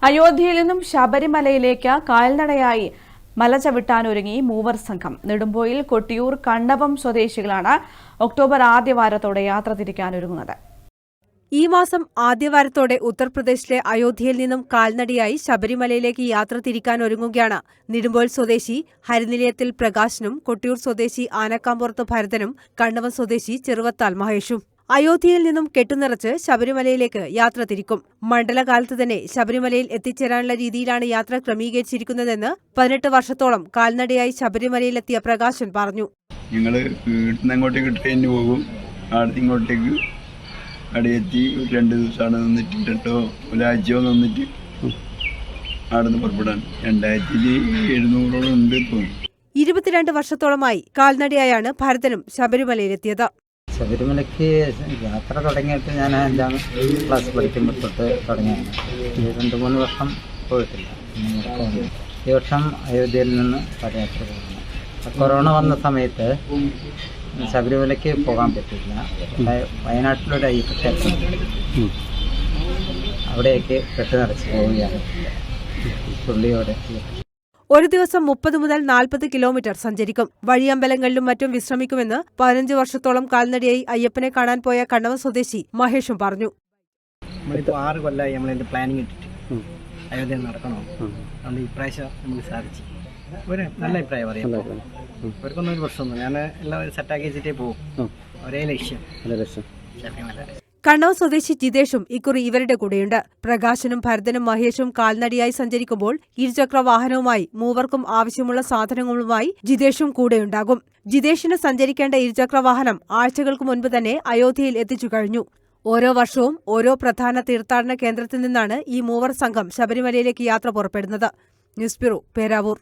അയോധ്യയിൽ നിന്നും ശബരിമലയിലേക്ക് കാൽനടയായി മല ചവിട്ടാനൊരുങ്ങി മൂവർ സംഘം. നെടുമ്പോയിൽ കൊട്ടിയൂർ കണ്ണവം സ്വദേശികളാണ് ഒക്ടോബർ ആദ്യവാരത്തോടെ യാത്ര തിരിക്കാനൊരുങ്ങുന്നത്. ഈ മാസം ആദ്യവാരത്തോടെ ഉത്തർപ്രദേശിലെ അയോധ്യയിൽ നിന്നും കാൽനടയായി ശബരിമലയിലേക്ക് യാത്ര തിരിക്കാനൊരുങ്ങുകയാണ് നെടുമ്പോയിൽ സ്വദേശി ഹരിനിലയത്തിൽ പ്രകാശനും കൊട്ടിയൂർ സ്വദേശി ആനക്കാമ്പുറത്ത് ഭരതനും കണ്ണവം സ്വദേശി ചെറുവത്താൽ മഹേഷും. അയോധ്യയിൽ നിന്നും കെട്ടുനിറച്ച് ശബരിമലയിലേക്ക് യാത്ര തിരിക്കും. മണ്ഡലകാലത്ത് തന്നെ ശബരിമലയിൽ എത്തിച്ചേരാനുള്ള രീതിയിലാണ് യാത്ര ക്രമീകരിച്ചിരിക്കുന്നതെന്ന് 18 വർഷത്തോളം കാൽനടയായി ശബരിമലയിലെത്തിയ പ്രകാശൻ പറഞ്ഞു. ഞങ്ങൾ വീട്ടിൽ ട്രെയിനിന് പോകും. ഇങ്ങോട്ടേക്ക് അടയെത്തി 2 ദിവസമാണ് നിന്നിട്ട് ഒരാഴ്ചയോ നിന്നിട്ട് അവിടെ നിന്ന് പുറപ്പെടാൻ 2700 ഉണ്ട് തോന്നുന്നു. 22 വർഷത്തോളമായി കാൽനടയായാണ് ഭരതനും ശബരിമലയിലെത്തിയത്. ശബരിമലയ്ക്ക് യാത്ര തുടങ്ങിയിട്ട് ഞാൻ 5ാം ക്ലാസ് പഠിക്കുമ്പോൾ തൊട്ട് തുടങ്ങിയാണ്. 2-3 വർഷം പോയിട്ടില്ല. ഈ വർഷം അയോധ്യയിൽ നിന്ന് പദയാത്ര പോകുന്നു. കൊറോണ വന്ന സമയത്ത് ശബരിമലയ്ക്ക് പോകാൻ പറ്റില്ല. വയനാട്ടിലൊരു അയ്യപ്പ ക്ഷേത്രം, അവിടേക്ക് കെട്ടുനിറച്ച് പോവുകയാണ് പുള്ളിയോടെ. ഒരു ദിവസം 30 മുതൽ 40 കിലോമീറ്റർ സഞ്ചരിക്കും. വഴിയമ്പലങ്ങളിലും മറ്റും വിശ്രമിക്കുമെന്ന് 15 വർഷത്തോളം കാൽനടയായി അയ്യപ്പനെ കാണാൻ പോയ കണ്ണവം സ്വദേശി മഹേഷും പറഞ്ഞു. 6 കൊല്ലമായി നമ്മളതിന്റെ പ്ലാനിങ് ഇട്ടിട്ട് അയോധ്യ നടക്കണോ, അതുകൊണ്ട് ഇപ്രാവശ്യം നമുക്ക് സാധിച്ചു. ഒരു നല്ല അഭിപ്രായം പറയാം. അവർക്കൊന്നും ഒരു പ്രശ്നമൊന്നും, ഞാൻ എല്ലാം സെറ്റാക്കി വെച്ചിട്ടേ പോകും. ഒരേ ലക്ഷ്യം ശബരിമല. കണ്ണവം സ്വദേശി ജിതേഷും ഇക്കുറി ഇവരുടെ കൂടെയുണ്ട്. പ്രകാശനും ഭരതനും മഹേഷും കാൽനടയായി സഞ്ചരിക്കുമ്പോൾ ഇരുചക്ര വാഹനവുമായി മൂവർക്കും ആവശ്യമുള്ള സാധനങ്ങളുമായി ജിതേഷും കൂടെയുണ്ടാകും. ജിതേഷിന് സഞ്ചരിക്കേണ്ട ഇരുചക്ര വാഹനം ആഴ്ചകൾക്ക് മുൻപ് തന്നെ അയോധ്യയിൽ എത്തിച്ചു കഴിഞ്ഞു. ഓരോ വർഷവും ഓരോ പ്രധാന തീർത്ഥാടന കേന്ദ്രത്തിൽ നിന്നാണ് ഈ മൂവർ സംഘം ശബരിമലയിലേക്ക് യാത്ര പുറപ്പെടുന്നത്. News bureau, Peravoor.